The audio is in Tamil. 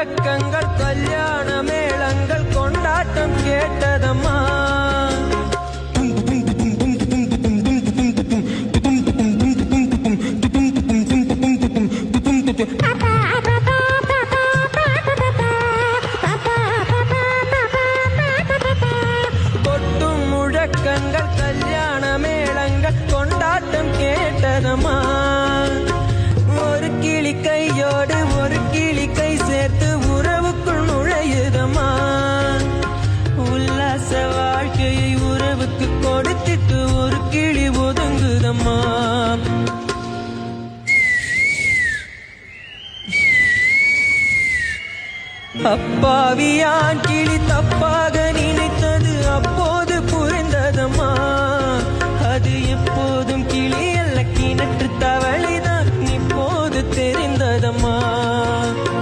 முழக்கங்கள் கல்யாண மேளங்கள் கொண்டாட்டம் கேட்டதம்மா. கொட்டும் முழக்கங்கள் கல்யாண மேளங்கள் கொண்டாட்டம் கேட்டதம்மா. ஒரு கிளி கையோடு ஒரு கிளி கை சேர்த்து உறவுக்குள் நுழையுதம்மா. உல்லாச வாழ்க்கையை உறவுக்கு கொடுத்துட்டு ஒரு கிளி ஒதுங்குதம்மா. அப்பாவியான் கிளி தப்பாக